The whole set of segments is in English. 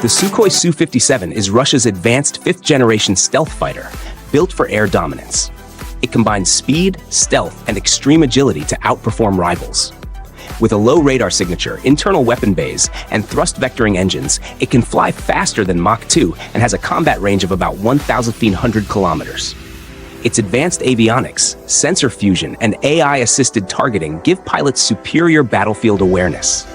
The Sukhoi Su-57 is Russia's advanced fifth-generation stealth fighter, built for air dominance. It combines speed, stealth, and extreme agility to outperform rivals. With a low radar signature, internal weapon bays, and thrust vectoring engines, it can fly faster than Mach 2 and has a combat range of about 1,100 kilometers. Its advanced avionics, sensor fusion, and AI-assisted targeting give pilots superior battlefield awareness.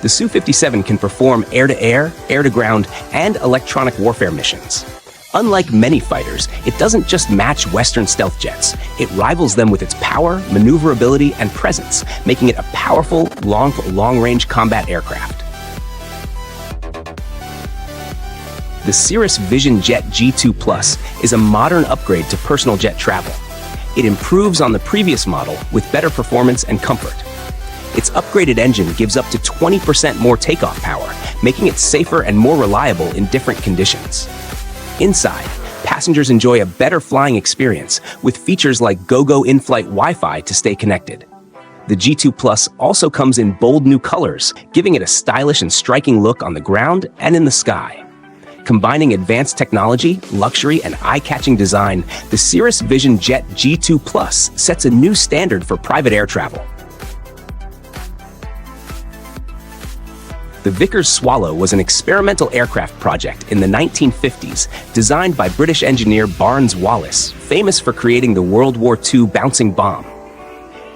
The Su-57 can perform air-to-air, air-to-ground, and electronic warfare missions. Unlike many fighters, it doesn't just match Western stealth jets. It rivals them with its power, maneuverability, and presence, making it a powerful, long-range combat aircraft. The Cirrus Vision Jet G2 Plus is a modern upgrade to personal jet travel. It improves on the previous model with better performance and comfort. Its upgraded engine gives up to 20% more takeoff power, making it safer and more reliable in different conditions. Inside, passengers enjoy a better flying experience with features like GoGo in-flight Wi-Fi to stay connected. The G2 Plus also comes in bold new colors, giving it a stylish and striking look on the ground and in the sky. Combining advanced technology, luxury, and eye-catching design, the Cirrus Vision Jet G2 Plus sets a new standard for private air travel. The Vickers Swallow was an experimental aircraft project in the 1950s, designed by British engineer Barnes Wallis, famous for creating the World War II bouncing bomb.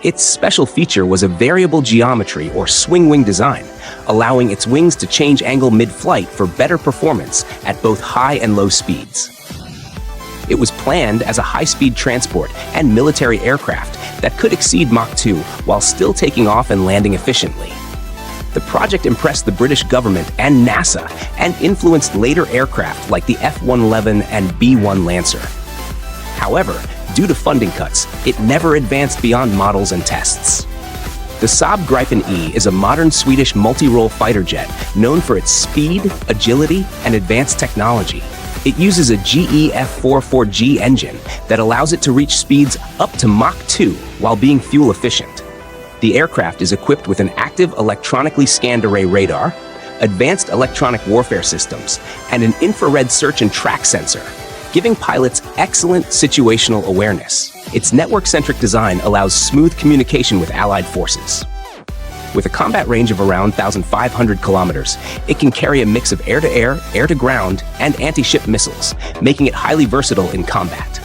Its special feature was a variable geometry or swing wing design, allowing its wings to change angle mid-flight for better performance at both high and low speeds. It was planned as a high-speed transport and military aircraft that could exceed Mach 2 while still taking off and landing efficiently. The project impressed the British government and NASA and influenced later aircraft like the F-111 and B-1 Lancer. However, due to funding cuts, it never advanced beyond models and tests. The Saab Gripen E is a modern Swedish multi-role fighter jet known for its speed, agility, and advanced technology. It uses a GE F44G engine that allows it to reach speeds up to Mach 2 while being fuel efficient. The aircraft is equipped with an active electronically scanned array radar, advanced electronic warfare systems, and an infrared search and track sensor, giving pilots excellent situational awareness. Its network-centric design allows smooth communication with allied forces. With a combat range of around 1,500 kilometers, it can carry a mix of air-to-air, air-to-ground, and anti-ship missiles, making it highly versatile in combat.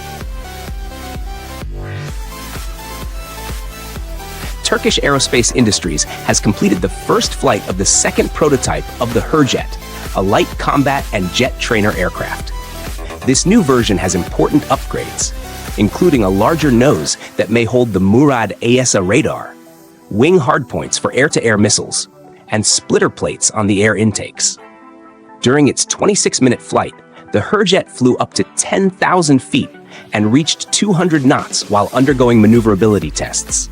Turkish Aerospace Industries has completed the first flight of the second prototype of the Hurjet, a light combat and jet trainer aircraft. This new version has important upgrades, including a larger nose that may hold the Murad AESA radar, wing hardpoints for air-to-air missiles, and splitter plates on the air intakes. During its 26-minute flight, the Hurjet flew up to 10,000 feet and reached 200 knots while undergoing maneuverability tests.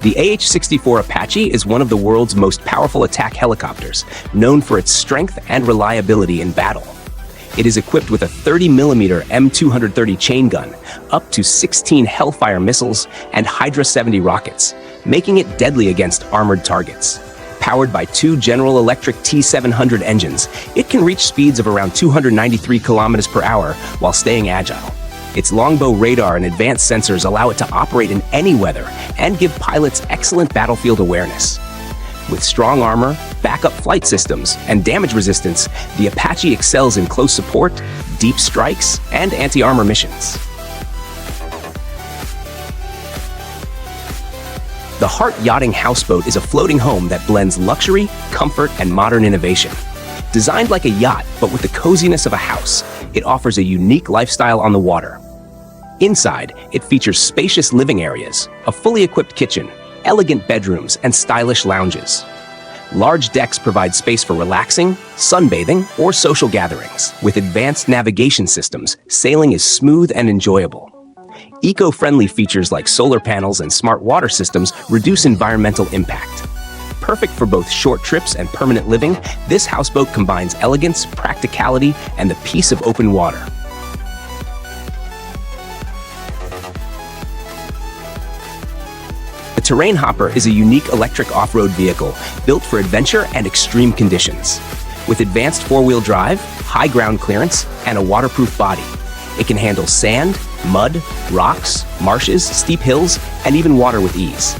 The AH-64 Apache is one of the world's most powerful attack helicopters, known for its strength and reliability in battle. It is equipped with a 30mm M230 chain gun, up to 16 Hellfire missiles, and Hydra 70 rockets, making it deadly against armored targets. Powered by two General Electric T700 engines, it can reach speeds of around 293 kilometers per hour while staying agile. Its longbow radar and advanced sensors allow it to operate in any weather and give pilots excellent battlefield awareness. With strong armor, backup flight systems, and damage resistance, the Apache excels in close support, deep strikes, and anti-armor missions. The Hart Yachting Houseboat is a floating home that blends luxury, comfort, and modern innovation. Designed like a yacht, but with the coziness of a house, it offers a unique lifestyle on the water. Inside, it features spacious living areas, a fully equipped kitchen, elegant bedrooms, and stylish lounges. Large decks provide space for relaxing, sunbathing, or social gatherings. With advanced navigation systems, sailing is smooth and enjoyable. Eco-friendly features like solar panels and smart water systems reduce environmental impact. Perfect for both short trips and permanent living, this houseboat combines elegance, practicality, and the peace of open water. The Terrain Hopper is a unique electric off-road vehicle built for adventure and extreme conditions. With advanced four-wheel drive, high ground clearance, and a waterproof body, it can handle sand, mud, rocks, marshes, steep hills, and even water with ease.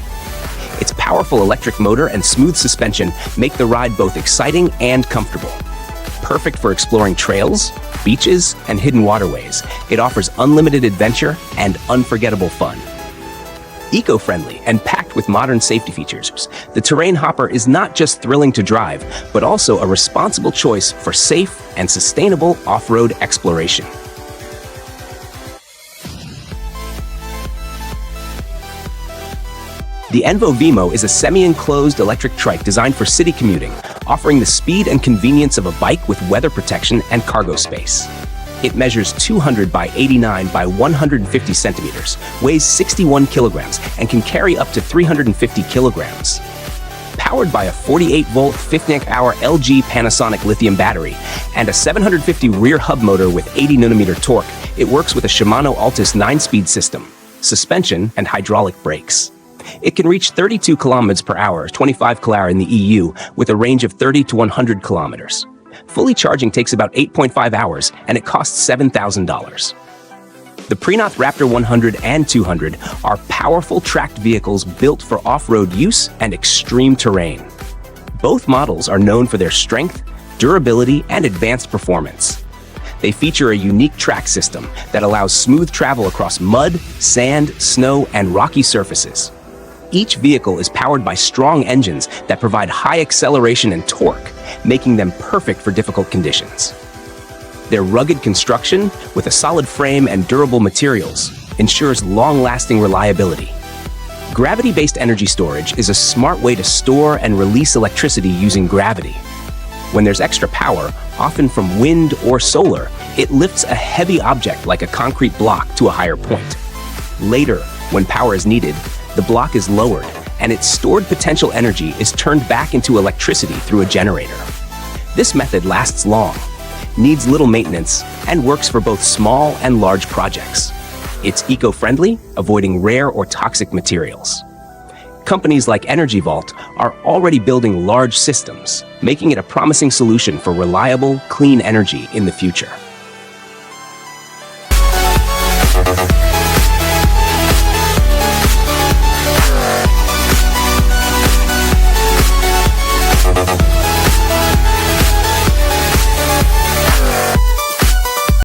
Its powerful electric motor and smooth suspension make the ride both exciting and comfortable. Perfect for exploring trails, beaches, and hidden waterways, it offers unlimited adventure and unforgettable fun. Eco-friendly and packed with modern safety features, the Terrain Hopper is not just thrilling to drive, but also a responsible choice for safe and sustainable off-road exploration. The Envo Vimo is a semi-enclosed electric trike designed for city commuting, offering the speed and convenience of a bike with weather protection and cargo space. It measures 200 by 89 by 150 centimeters, weighs 61 kilograms, and can carry up to 350 kilograms. Powered by a 48-volt 50-hour LG Panasonic lithium battery and a 750 rear hub motor with 80-newton torque, it works with a Shimano Altus 9-speed system, suspension, and hydraulic brakes. It can reach 32 kilometers per hour, 25 km in the EU, with a range of 30 to 100 kilometers. Fully charging takes about 8.5 hours, and it costs $7,000. The Prinoth Raptor 100 and 200 are powerful tracked vehicles built for off-road use and extreme terrain. Both models are known for their strength, durability, and advanced performance. They feature a unique track system that allows smooth travel across mud, sand, snow, and rocky surfaces. Each vehicle is powered by strong engines that provide high acceleration and torque, making them perfect for difficult conditions. Their rugged construction, with a solid frame and durable materials, ensures long-lasting reliability. Gravity-based energy storage is a smart way to store and release electricity using gravity. When there's extra power, often from wind or solar, it lifts a heavy object like a concrete block to a higher point. Later, when power is needed, the block is lowered, and its stored potential energy is turned back into electricity through a generator. This method lasts long, needs little maintenance, and works for both small and large projects. It's eco-friendly, avoiding rare or toxic materials. Companies like Energy Vault are already building large systems, making it a promising solution for reliable, clean energy in the future.